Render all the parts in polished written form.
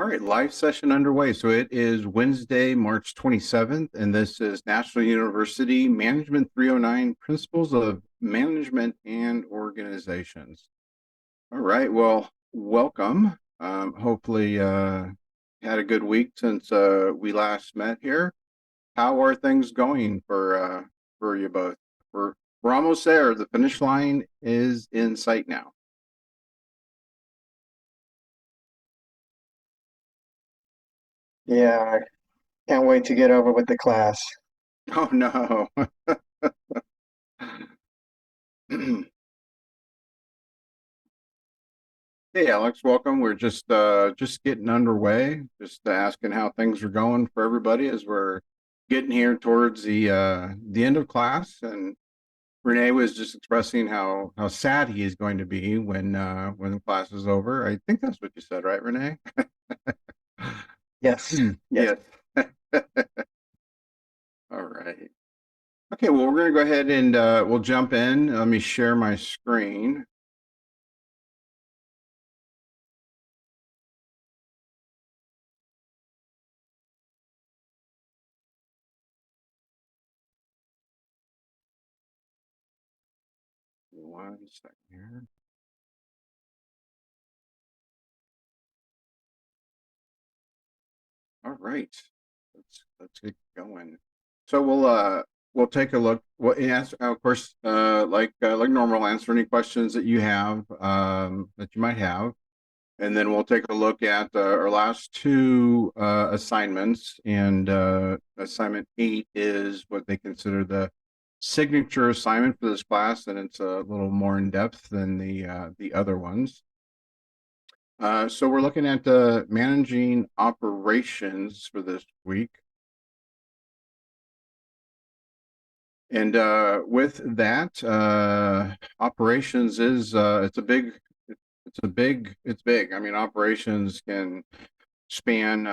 All right, live session underway. So it is Wednesday, March 27th, and this is National University Management 309 Principles of Management and Organizations. All right, well, welcome. Hopefully, had a good week since we last met here. How are things going for you both? We're almost there. The finish line is in sight now. Yeah, I can't wait to get over with the class. Oh no. Hey Alex, welcome. We're just getting underway, just asking how things are going for everybody as we're getting here towards the end of class. And Renee was just expressing how sad he is going to be when the class is over. I think that's what you said, right, Renee? Yes, yes. Yes. All right. Okay, well, we're going to go ahead and we'll jump in. Let me share my screen. One second here. All right, let's get going. So we'll take a look. Well, yes, of course, like normal, answer any questions that you have that you might have, and then we'll take a look at our last two assignments. And assignment 8 is what they consider the signature assignment for this class, and it's a little more in depth than the other ones. So we're looking at managing operations for this week. And with that, operations is it's big. I mean, operations can span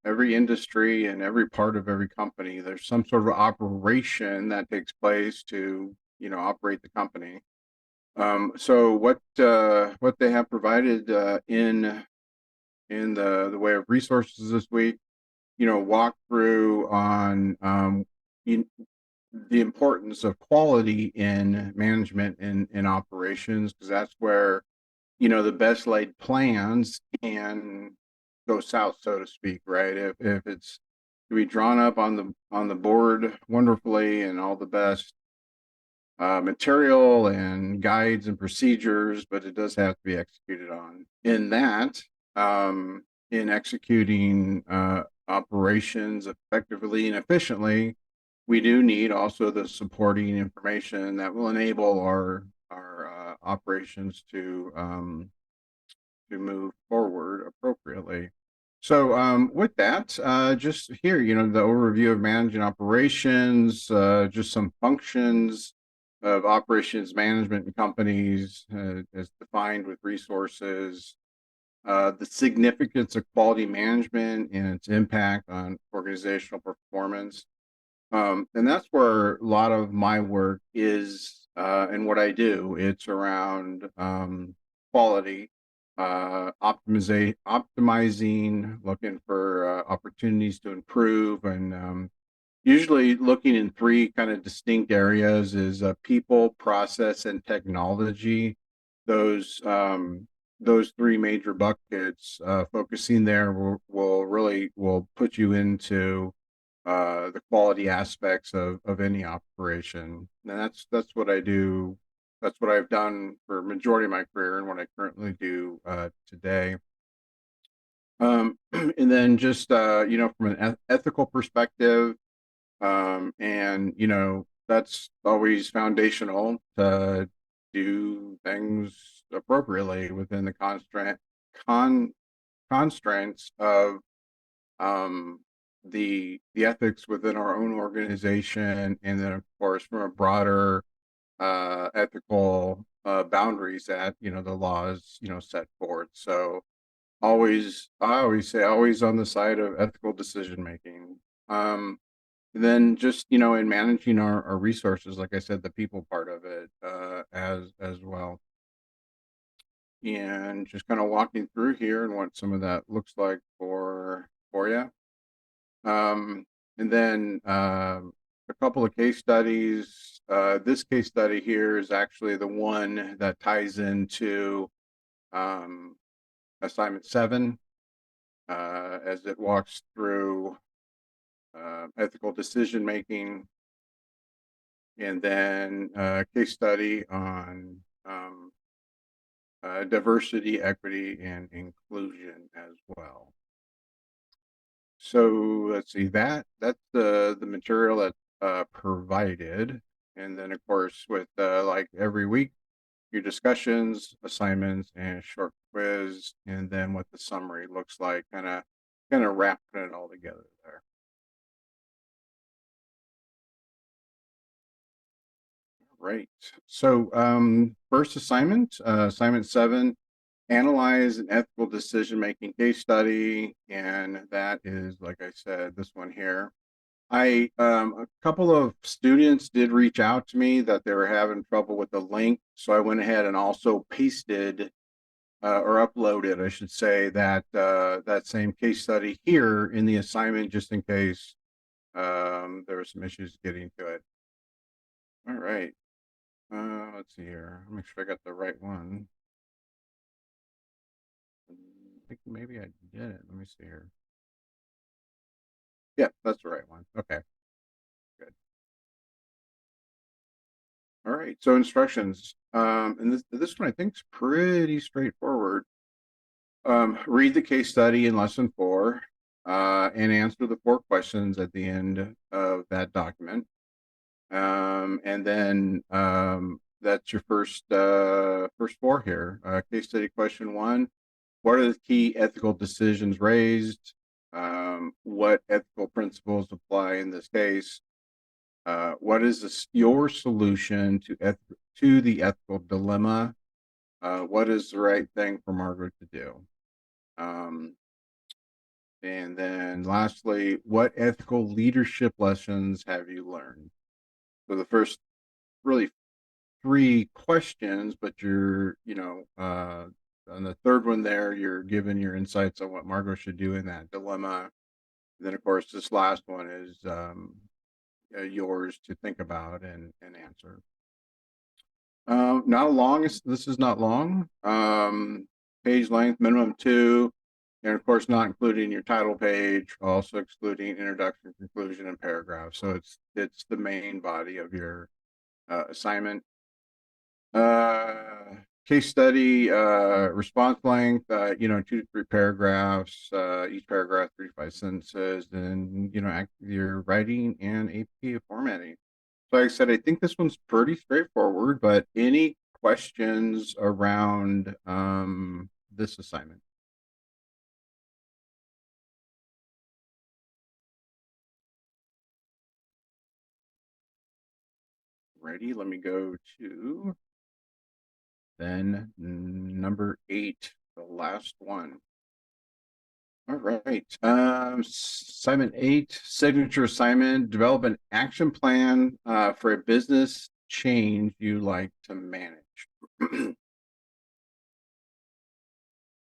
every industry and every part of every company. There's some sort of operation that takes place to, operate the company. So what they have provided in the way of resources this week, walk through on the importance of quality in management and in operations, because that's where the best laid plans can go south, so to speak, right? If it's to be drawn up on the board wonderfully and all the best material and guides and procedures, but it does have to be executed on. In that, in executing operations effectively and efficiently, we do need also the supporting information that will enable our operations to move forward appropriately. So with that, just here, the overview of managing operations, just some functions of operations management in companies as defined with resources, the significance of quality management and its impact on organizational performance. And that's where a lot of my work is and what I do. It's around quality, optimizing, looking for opportunities to improve, and usually looking in three kind of distinct areas is people, process, and technology. Those three major buckets, focusing there will put you into the quality aspects of any operation. And that's what I do. That's what I've done for a majority of my career and what I currently do today. And then just from an ethical perspective, and that's always foundational to do things appropriately within the constraints of the ethics within our own organization, and then of course from a broader ethical boundaries that the laws set forth. So I always say always on the side of ethical decision making. And then just in managing our resources, like I said, the people part of it as well. and just kind of walking through here and what some of that looks like for you. And then a couple of case studies. This case study here is actually the one that ties into um, assignment 7 as it walks through ethical decision making, and then a case study on diversity, equity, and inclusion as well. So let's see, that's the material that's provided, and then of course with like every week, your discussions, assignments, and a short quiz, and then what the summary looks like, kind of wrapping it all together there. Right. So first assignment, assignment 7, analyze an ethical decision-making case study, and that is, like I said, this one here. A couple of students did reach out to me that they were having trouble with the link, so I went ahead and also pasted or uploaded, I should say, that same case study here in the assignment, just in case there were some issues getting to it. All right. Let's see here. I'll make sure I got the right one. I think maybe I did it. Let me see here. Yeah, that's the right one. Okay, good. All right. So instructions. And this one I think is pretty straightforward. Read the case study in lesson 4 and answer the 4 questions at the end of that document. And then that's your first 4 here. Case study question 1: what are the key ethical decisions raised? What ethical principles apply in this case? What is your solution to the ethical dilemma? What is the right thing for Margaret to do? And then lastly, what ethical leadership lessons have you learned? So the first really 3 questions, but on the third one there, you're giving your insights on what Margot should do in that dilemma. And then, of course, this last one is yours to think about and answer. Not long. This is not long. Page length, minimum 2. And of course, not including your title page, also excluding introduction, conclusion, and paragraph. So it's the main body of your assignment. Case study, response length, 2 to 3 paragraphs, each paragraph 3 to 5 sentences, and your writing and AP formatting. So like I said, I think this one's pretty straightforward, but any questions around this assignment? Ready? Let me go to then number 8, the last one. All right. Assignment 8, signature assignment: develop an action plan for a business change you like to manage.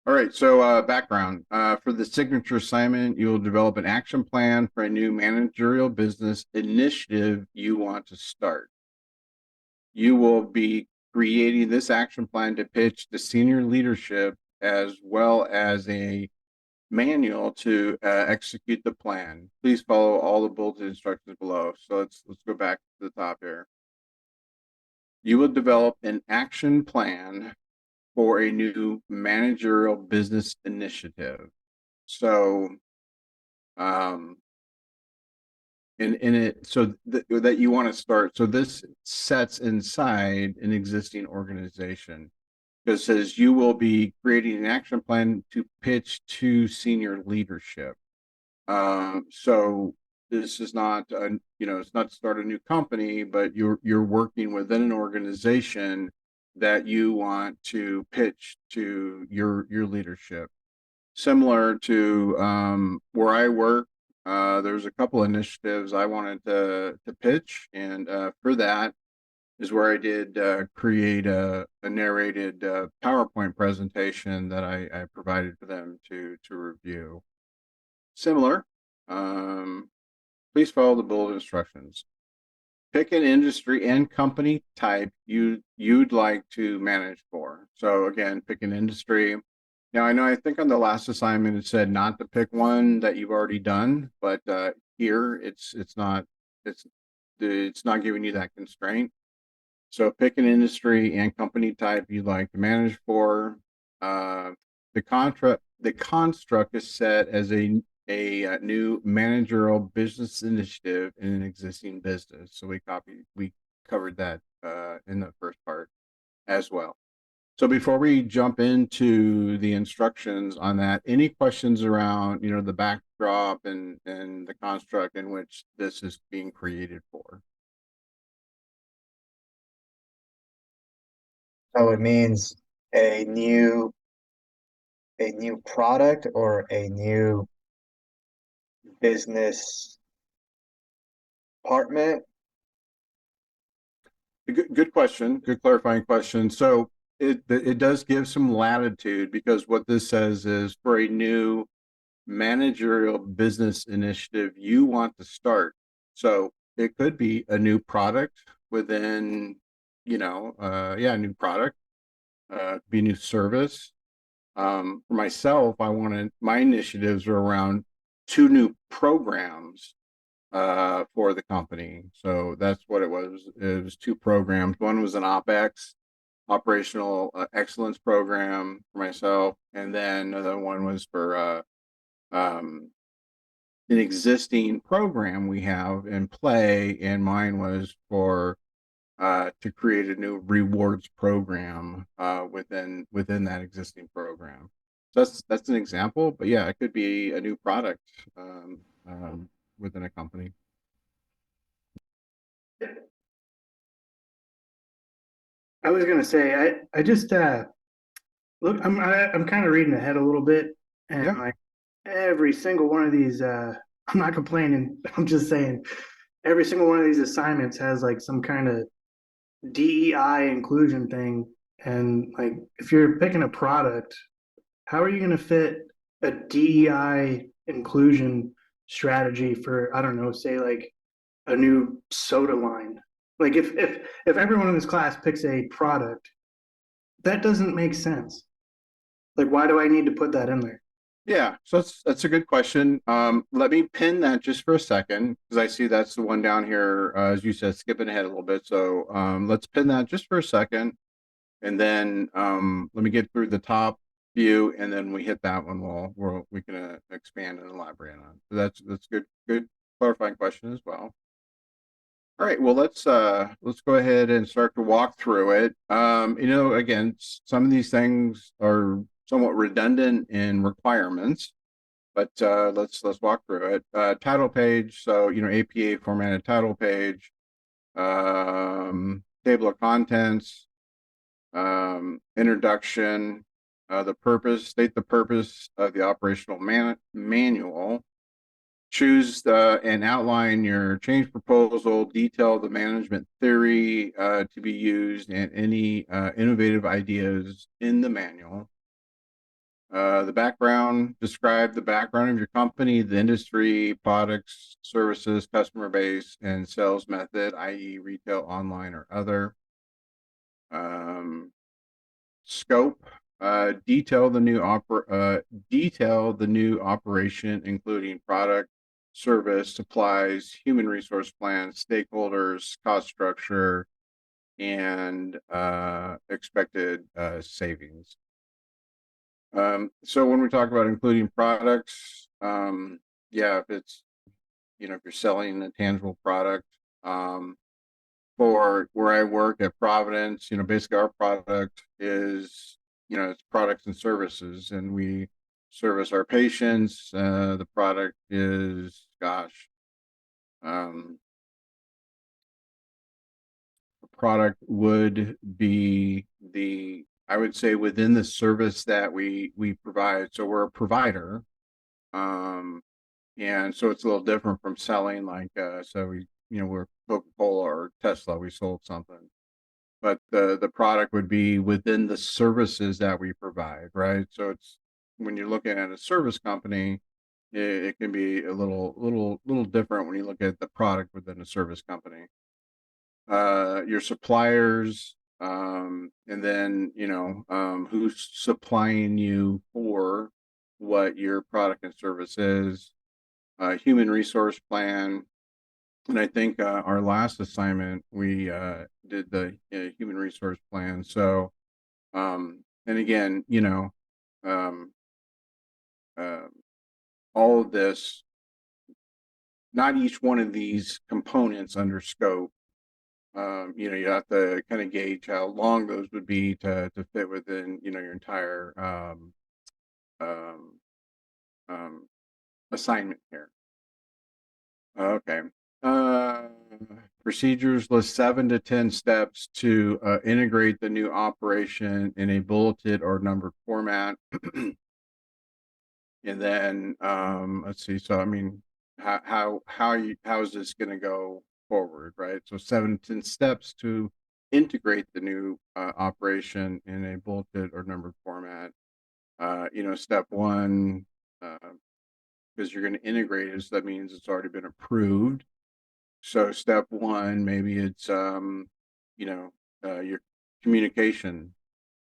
All right, so background. For the signature assignment, you will develop an action plan for a new managerial business initiative you want to start. You will be creating this action plan to pitch to senior leadership, as well as a manual to execute the plan. Please follow all the bulleted instructions below. So let's go back to the top here. You will develop an action plan for a new managerial business initiative. So that you want to start. So this sets inside an existing organization. It says you will be creating an action plan to pitch to senior leadership. So this is not it's not to start a new company, but you're working within an organization that you want to pitch to your leadership. Similar to where I work, there's a couple initiatives I wanted to pitch, and for that, is where I did create a narrated PowerPoint presentation that I provided for them to review. Similar, um, please follow the bullet instructions. Pick an industry and company type you'd like to manage for. So again, pick an industry. Now I know I think on the last assignment it said not to pick one that you've already done, but here it's not giving you that constraint. So pick an industry and company type you'd like to manage for. Uh, the construct is set as a new managerial business initiative in an existing business. So we covered that in the first part as well. So before we jump into the instructions on that, any questions around the backdrop and the construct in which this is being created for? So it means a new a new product or a new business department. Good question. Good clarifying question. So it does give some latitude because what this says is for a new managerial business initiative you want to start. So it could be a new product within, a new product, be a new service. For myself, my initiatives are around 2 new programs for the company. So that's what it was. It was 2 programs. One was an OpEx, operational excellence program for myself, and then another one was for an existing program we have in play, and mine was for to create a new rewards program within that existing program. So that's an example, but yeah, it could be a new product within a company. I was gonna say I just look I'm kind of reading ahead a little bit, and Yeah. like every single one of these I'm not complaining. I'm just saying every single one of these assignments has like some kind of DEI inclusion thing, and like if you're picking a product, how are you gonna fit a DEI inclusion strategy for, I don't know, say like a new soda line? Like if everyone in this class picks a product, that doesn't make sense. Like, why do I need to put that in there? Yeah, so that's a good question. Let me pin that just for a second because I see that's the one down here, as you said, skipping ahead a little bit. So let's pin that just for a second, and then let me get through the top view, and then we hit that one. We can expand and elaborate on. So that's good clarifying question as well. All right, well let's go ahead and start to walk through it. Again, some of these things are somewhat redundant in requirements, but let's walk through it. Title page, so APA formatted title page, table of contents, introduction, state the purpose of the operational manual. Choose and outline your change proposal, detail the management theory to be used, and any innovative ideas in the manual. The background, describe the background of your company, the industry, products, services, customer base, and sales method, i.e. retail, online, or other. Scope, detail the new operation, including product, service, supplies, human resource plans, stakeholders, cost structure, and expected savings. So when we talk about including products, yeah, if you're selling a tangible product, for where I work at Providence, basically our product is, it's products and services, and we service our patients. The product is, the product would be I would say within the service that we provide. So we're a provider. And so it's a little different from selling, like, so we're Coca-Cola or Tesla, we sold something. but the product would be within the services that we provide, right? So it's when you're looking at a service company, it can be a little different when you look at the product within a service company. Your suppliers, and then who's supplying you for what your product and service is. Human resource plan, and I think our last assignment we did the human resource plan. So, and again, um, uh, all of this, not each one of these components under scope. You have to kind of gauge how long those would be to fit within, your entire um, um, assignment here. Okay. Uh, Procedures list 7 to 10 steps to integrate the new operation in a bulleted or numbered format. And then let's see. So I mean, how is this going to go forward, right? So 7 to 10 steps to integrate the new operation in a bulleted or numbered format. Step one, because you're going to integrate it, so that means it's already been approved. So step one, maybe it's your communication.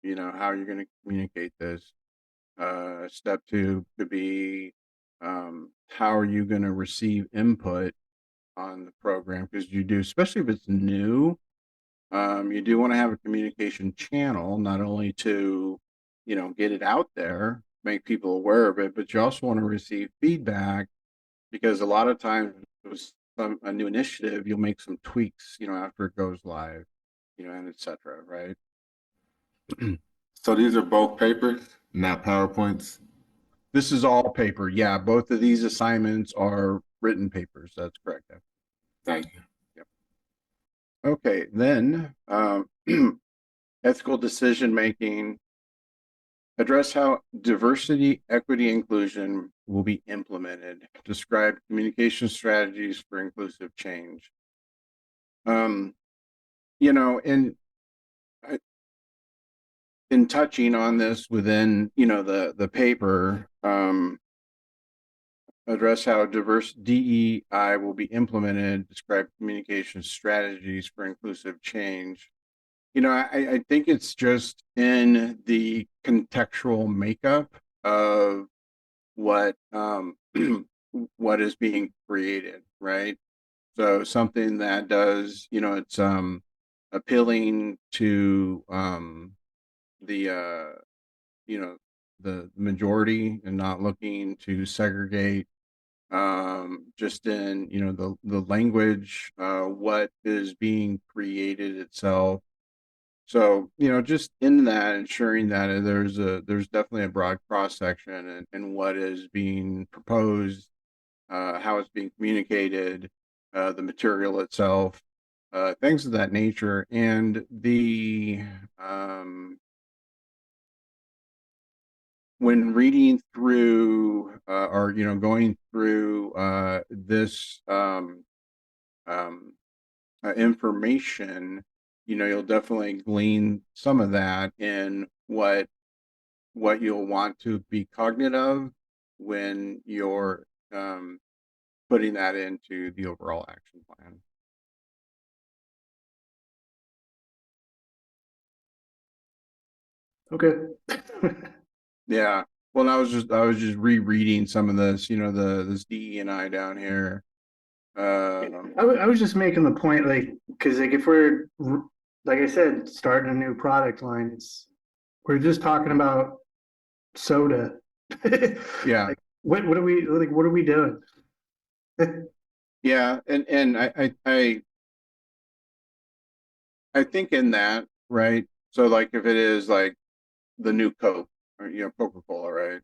How you're going to communicate this. Step two could be how are you going to receive input on the program, because you do, especially if it's new, you do want to have a communication channel, not only to get it out there, make people aware of it, but you also want to receive feedback, because a lot of times with a new initiative, you'll make some tweaks after it goes live, and etc. Right? So these are both papers, not PowerPoints. This is all paper. Yeah, both of these assignments are written papers. That's correct. Thank you. Yep. Okay, then ethical decision making. Address how diversity, equity, inclusion will be implemented. Describe communication strategies for inclusive change. In touching on this within the paper, address how diverse DEI will be implemented. Describe communication strategies for inclusive change. I think it's just in the contextual makeup of what what is being created, right? So something that does, it's appealing to the the majority and not looking to segregate, just in the language, what is being created itself. So, just in that, ensuring that there's definitely a broad cross section in what is being proposed, how it's being communicated, the material itself, things of that nature, and when reading through or going through this information, you'll definitely glean some of that in what you'll want to be cognizant of when you're putting that into the overall action plan. Okay. Yeah. Well, I was just rereading some of this, this DE&I down here. I was just making the point, like, because like if we're, like I said, starting a new product line, we're just talking about soda. Yeah. Like, what are we like? What are we doing? Yeah, and I think in that, right? So like if it is like the new Coke or Coca-Cola, right?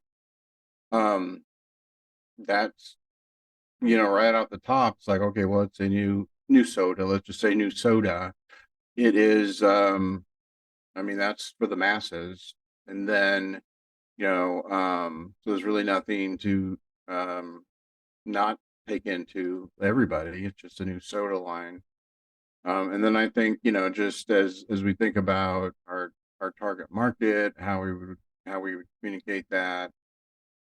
That's right off the top, it's like, okay, well, it's a new soda. Let's just say new soda. It is I mean, that's for the masses. And then, so there's really nothing to not take into everybody. It's just a new soda line. And then I think, just as we think about our target market, how we would communicate that.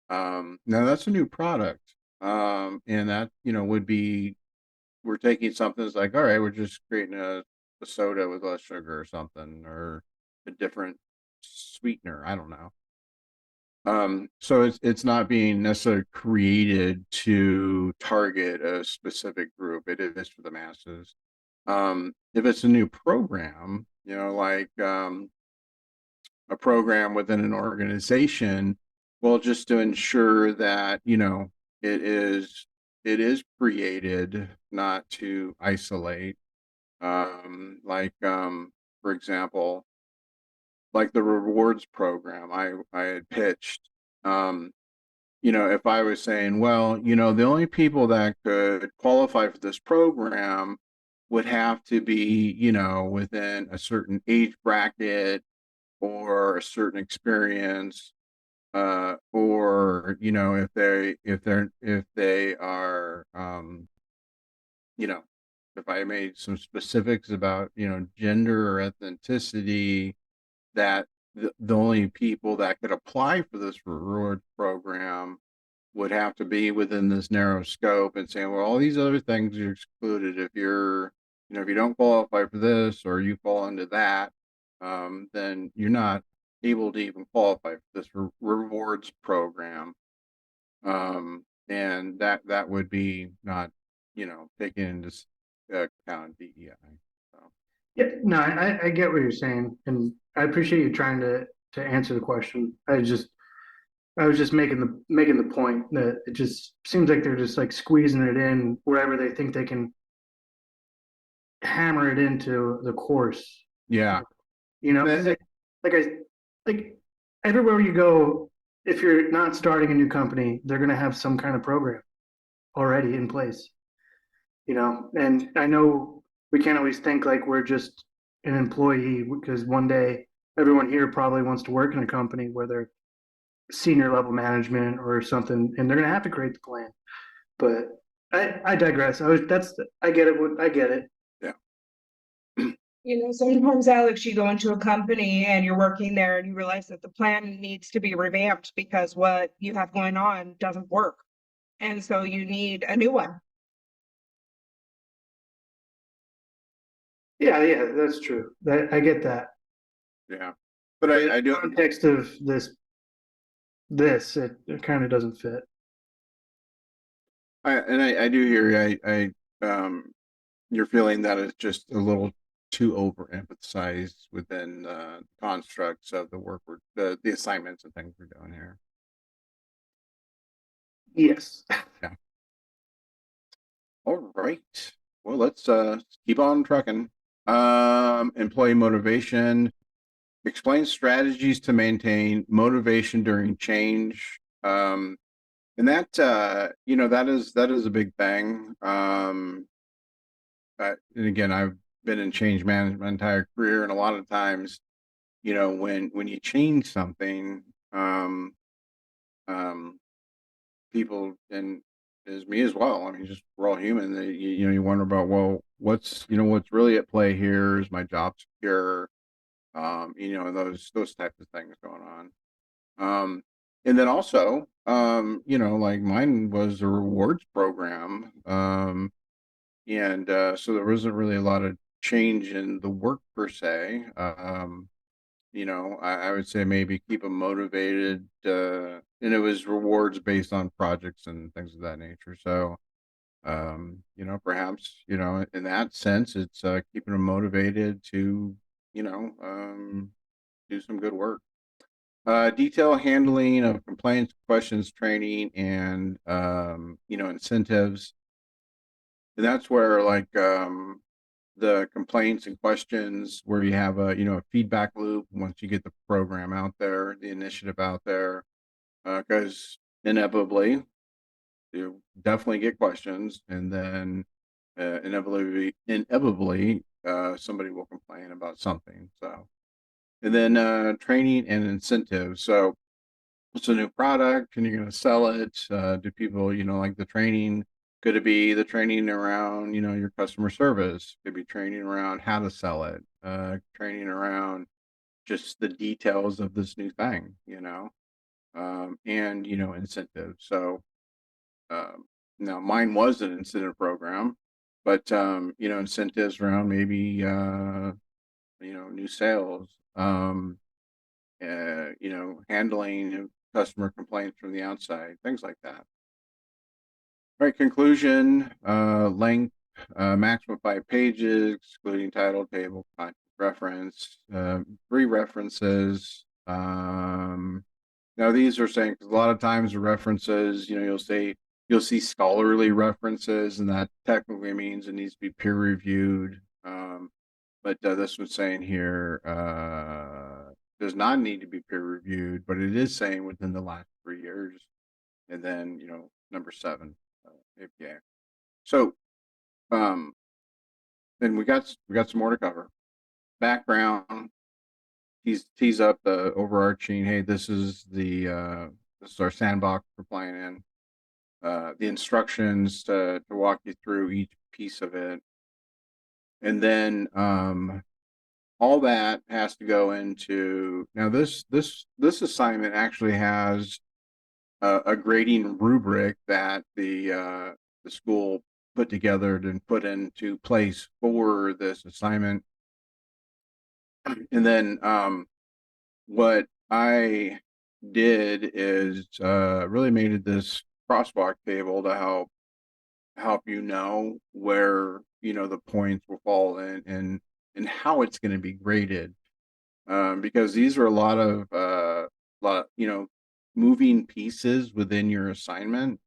Now that's a new product. And that, would be, we're taking something that's like, all right, we're just creating a soda with less sugar or something, or a different sweetener. I don't know. So it's not being necessarily created to target a specific group. It is for the masses. If it's a new program, like a program within an organization, well, just to ensure that it is created not to isolate. Like for example, like the rewards program I had pitched. If I was saying, well, the only people that could qualify for this program would have to be, within a certain age bracket or a certain experience, or if they are, if I made some specifics about gender or ethnicity, that the only people that could apply for this reward program would have to be within this narrow scope, and saying, well, all these other things are excluded if you're, if you don't qualify for this or you fall into that, then you're not able to even qualify for this rewards program. And that would be not, taken into account DEI. So. Yeah, no, I get what you're saying, and I appreciate you trying to answer the question. I was just making the point that it just seems like they're just like squeezing it in wherever they think they can hammer it into the course. Yeah. Like everywhere you go, if you're not starting a new company, they're gonna have some kind of program already in place. And I know we can't always think like we're just an employee, because one day everyone here probably wants to work in a company where they're senior level management or something, and they're gonna have to create the plan. But I digress. I get it. I get it. Yeah. Sometimes, Alex, you go into a company and you're working there and you realize that the plan needs to be revamped because what you have going on doesn't work. And so you need a new one. Yeah, that's true. I get that. Yeah. But I do. In the context of this, it kind of doesn't fit. I do hear you. You're feeling that it's just a little too overemphasized within constructs of the work the assignments and things we're doing here. Yes. Yeah. All right. Well, let's keep on trucking. Employee motivation. Explain strategies to maintain motivation during change. And that that is a big thing. And again, I've been in change management my entire career, and a lot of times, when you change something, people, and as me as well, I mean, just we're all human. You wonder about, well, what's really at play here? Is my job secure? Those types of things going on. And then also, like mine was a rewards program. And so there wasn't really a lot of change in the work per se. I would say maybe keep them motivated. And it was rewards based on projects and things of that nature. So, perhaps, in that sense, it's keeping them motivated to, do some good work. Detail handling of complaints, questions, training, and incentives. And that's where, like, the complaints and questions, where you have a feedback loop once you get the program out there, the initiative out there, because inevitably you definitely get questions, and then inevitably somebody will complain about something. So, and then training and incentives. So it's a new product and you're going to sell it. Do people like the training? Could it be the training around, your customer service? Could be training around how to sell it, training around just the details of this new thing, and, incentives. So, now mine was an incentive program, but, incentives around maybe, new sales, handling customer complaints from the outside, things like that. All right, conclusion, length, maximum 5 pages, excluding title, table, content, reference, 3 references. Now these are saying, because a lot of times the references, you'll see scholarly references, and that technically means it needs to be peer reviewed. But this one's saying here, does not need to be peer reviewed, but it is saying within the last 3 years. And then, number 7, APA. So, then we got some more to cover. Background, tease up the overarching, hey, this is our sandbox we're playing in. The instructions to walk you through each piece of it. And then all that has to go into, now this assignment actually has a grading rubric that the school put together and put into place for this assignment. And then what I did is really made it this crosswalk table to help where the points will fall in and how it's going to be graded, because these are a lot of moving pieces within your assignment,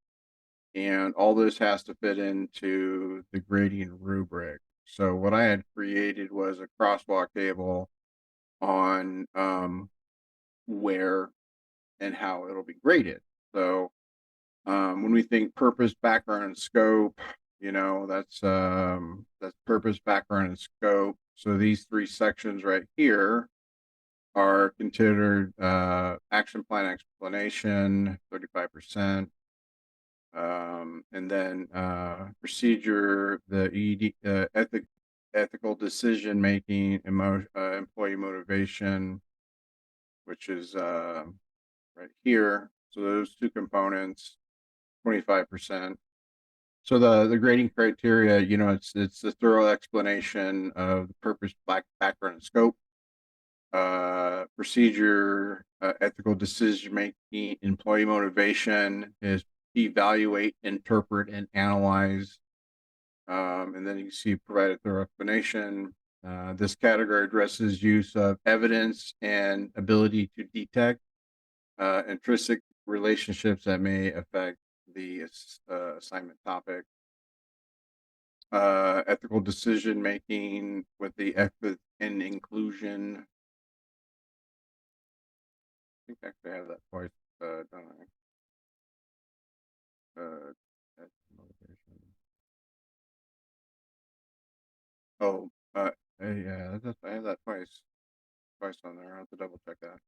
and all this has to fit into the grading rubric. So what I had created was a crosswalk table on where and how it'll be graded. So when we think purpose, background, and scope, that's purpose, background, and scope. So these 3 sections right here are considered action plan explanation, 35%. And then procedure, the ethical decision making, employee motivation, which is right here. So those 2 components, 25%. So the grading criteria, it's the thorough explanation of the purpose, background, and scope. Procedure, ethical decision making, employee motivation is evaluate, interpret, and analyze. And then you see provided thorough explanation. This category addresses use of evidence and ability to detect intrinsic relationships that may affect the assignment topic. Ethical decision making with the equity and inclusion. I think I actually have that twice, don't I? That's motivation. Oh, yeah, I have that twice on there. I have to double check that.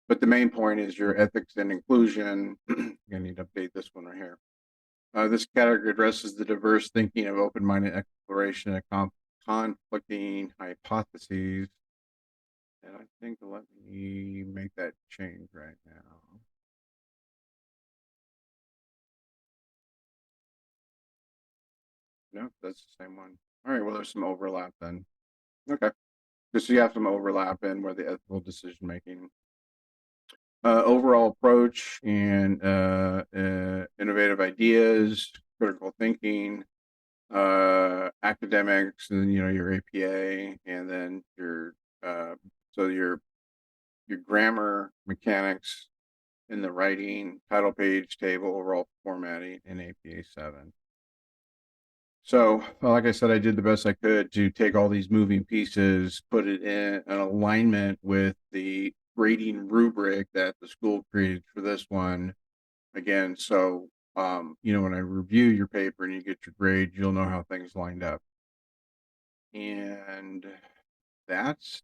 But the main point is your ethics and inclusion. I need to update this one right here. This category addresses the diverse thinking of open-minded exploration of conflicting hypotheses. And I think, let me make that change right now. No, that's the same one. All right, well, there's some overlap then. Okay. Just so you have some overlap in where the ethical decision making. Overall approach and innovative ideas, critical thinking, academics, and your APA, and then your grammar, mechanics, in the writing, title page, table, overall formatting, and APA 7. So, like I said, I did the best I could to take all these moving pieces, put it in an alignment with the grading rubric that the school created for this one. Again, so, when I review your paper and you get your grade, you'll know how things lined up. And that's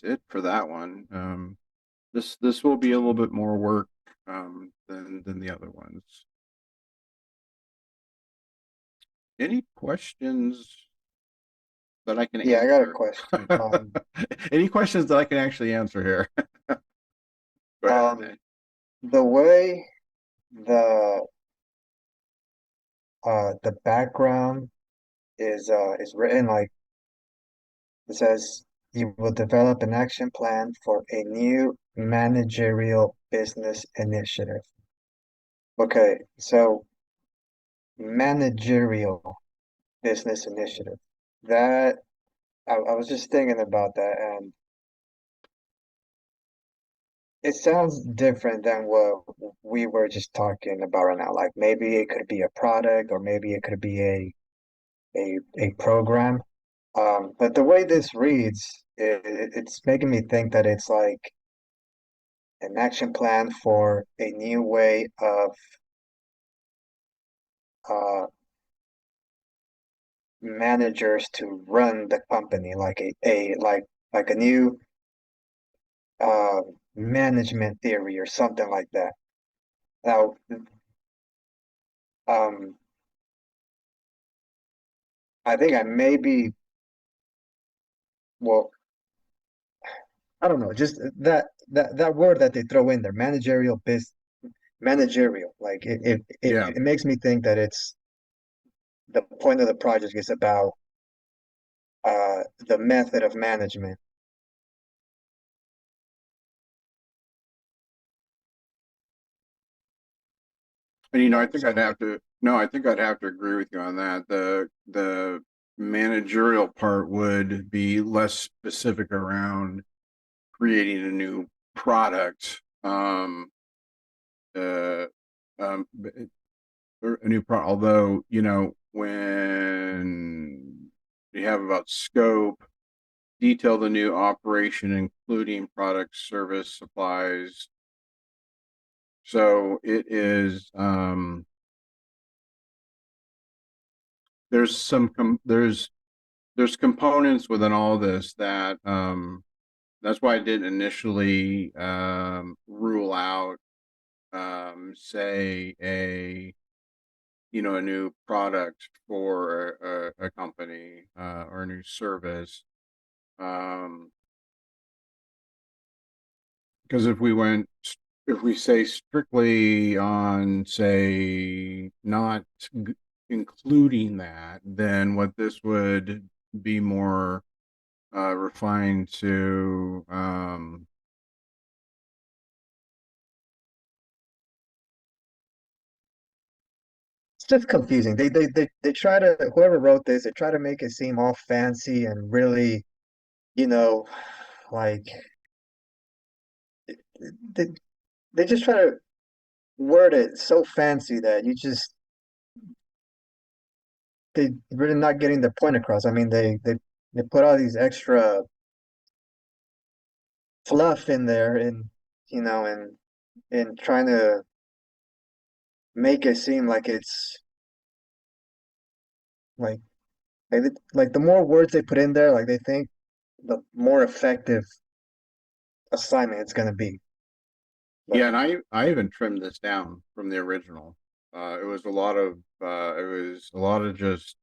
it for that one. This will be a little bit more work than the other ones. Any questions that I can Yeah, I got a answer? question. Any questions that I can actually answer here? Go ahead, Renee. The way the background is written, like it says you will develop an action plan for a new managerial business initiative. Okay, so managerial business initiative. That I was just thinking about that, and it sounds different than what we were just talking about right now. Like maybe it could be a product, or maybe it could be a program. But the way this reads, it's making me think that it's like an action plan for a new way of uh, managers to run the company, like like a new uh, management theory or something like that. Now, um, I think I maybe, well, I don't know, just that word that they throw in there, managerial, like Yeah. it makes me think that it's the point of the project is about the method of management. And you know, I Like think I'd something have like to no, I think I'd have to agree with you on that. The managerial part would be less specific around creating a new product. Uh, or a new product. Although, you know, when you have about scope, detail the new operation, including products, service, supplies. So it is there's there's components within all this that that's why I didn't initially rule out say a new product for a company or a new service. Because if we say strictly on, say, not including that, then what this would be more refined to, it's just confusing. They try to, whoever wrote this, they try to make it seem all fancy and really, you know, like they they just try to word it so fancy that you just they really not getting the point across. I mean, they put all these extra fluff in there, and you know, and trying to make it seem like it's like like the more words they put in there, like they think the more effective assignment it's going to be. yeah, But and I even trimmed this down from the original. It was a lot of just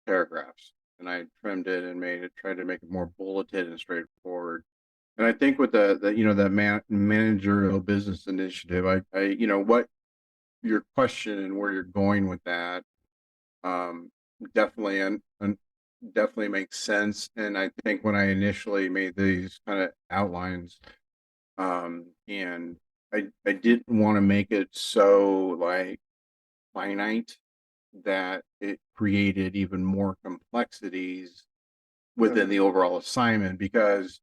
paragraphs, and I trimmed it and tried to make it more bulleted and straightforward. And I think with that managerial business initiative, what your question and where you're going with that, um, definitely and definitely makes sense. And I think when I initially made these kind of outlines, and I didn't want to make it so like finite that it created even more complexities within mhm. the overall assignment because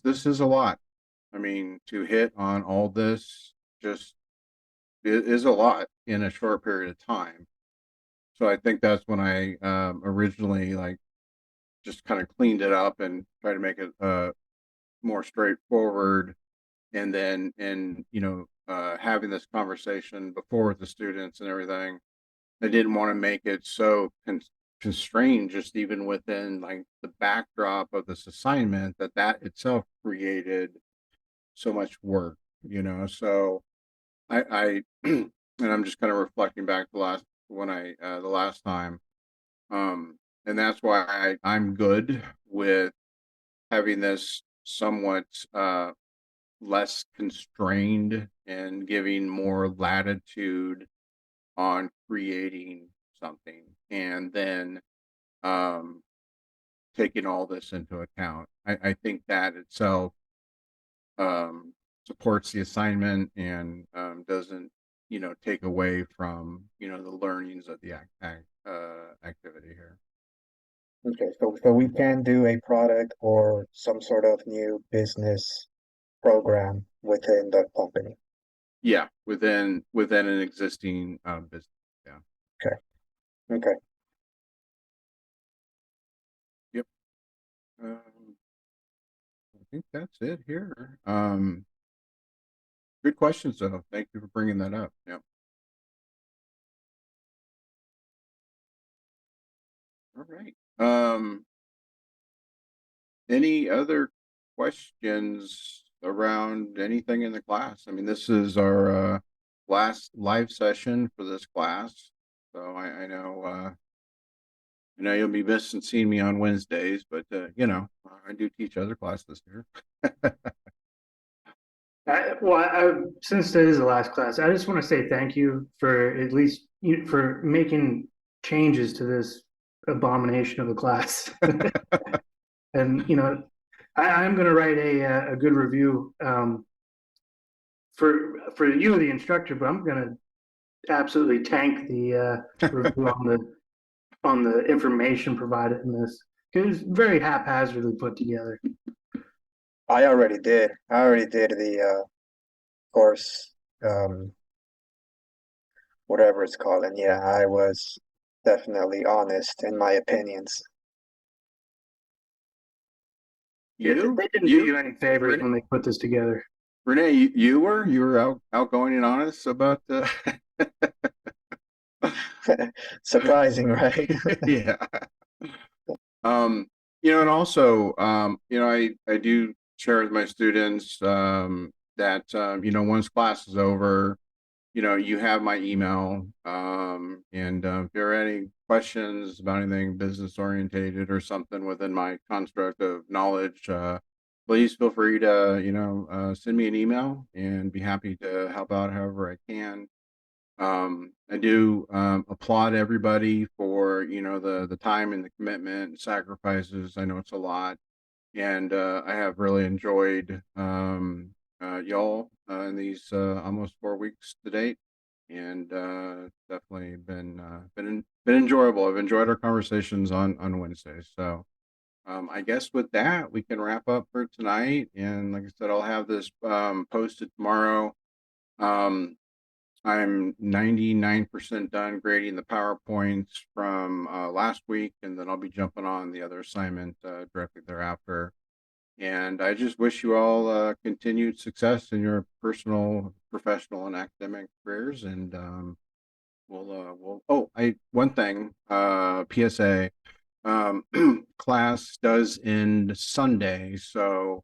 this is a lot. I mean, to hit on all this just is a lot in a short period of time. So I think that's when I originally like just kind of cleaned it up and tried to make it more straightforward. And then having this conversation before with the students and everything, I didn't want to make it so constrained just even within like the backdrop of this assignment that itself created so much work. So I and I'm just kind of reflecting back the last when the last time. And that's why I'm good with having this somewhat less constrained and giving more latitude on creating something, and then taking all this into account. I think that itself supports the assignment and doesn't, take away from, the learnings of the activity here. Okay, so we can do a product or some sort of new business program within the company. Yeah, within an existing business. Yeah. Okay. Yep. I think that's it here. Good questions though. Thank you for bringing that up. Yep. All right. Any other questions around anything in the class? I mean, this is our last live session for this class, so I know you'll be missing seeing me on Wednesdays, but I do teach other classes here. Since this is the last class, I just want to say thank you for at least for making changes to this abomination of a class. And I'm going to write a good review for you, the instructor, but I'm going to absolutely tank the review on the information provided in this, because it's very haphazardly put together. I already did the course, whatever it's called, and yeah, I was definitely honest in my opinions. They didn't do you any favors when they put this together. Renee, you were outgoing and honest about the Surprising, right? yeah. And also, I do share with my students that once class is over, you have my email, and if there are any questions about anything business orientated or something within my construct of knowledge, please feel free to send me an email and be happy to help out however I can. I do applaud everybody for the time and the commitment and sacrifices. I know it's a lot, and I have really enjoyed y'all in these almost 4 weeks to date, and definitely been enjoyable. I've enjoyed our conversations on Wednesdays. So I guess with that we can wrap up for tonight. And like I said, I'll have this posted tomorrow. I'm 99% done grading the PowerPoints from last week, and then I'll be jumping on the other assignment directly thereafter. And I just wish you all continued success in your personal, professional, and academic careers. And one thing, PSA, class does end Sunday, so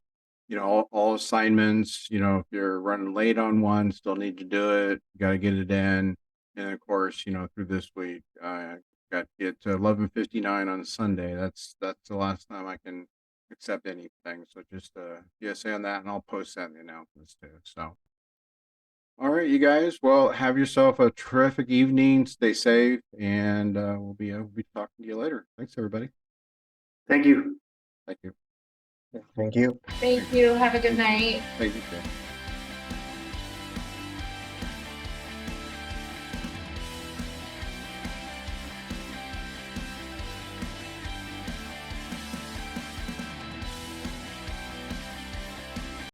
all assignments, if you're running late on one, still need to do it. You got to get it in. And of course, through this week, got to get to 11:59 on Sunday. That's the last time I can accept anything. So just PSA on that, and I'll post that in the announcements too. So, all right, you guys. Well, have yourself a terrific evening. Stay safe, and we'll be talking to you later. Thanks, everybody. Thank you. Thank you. Thank you. Thank you. Have a good night. Thank you.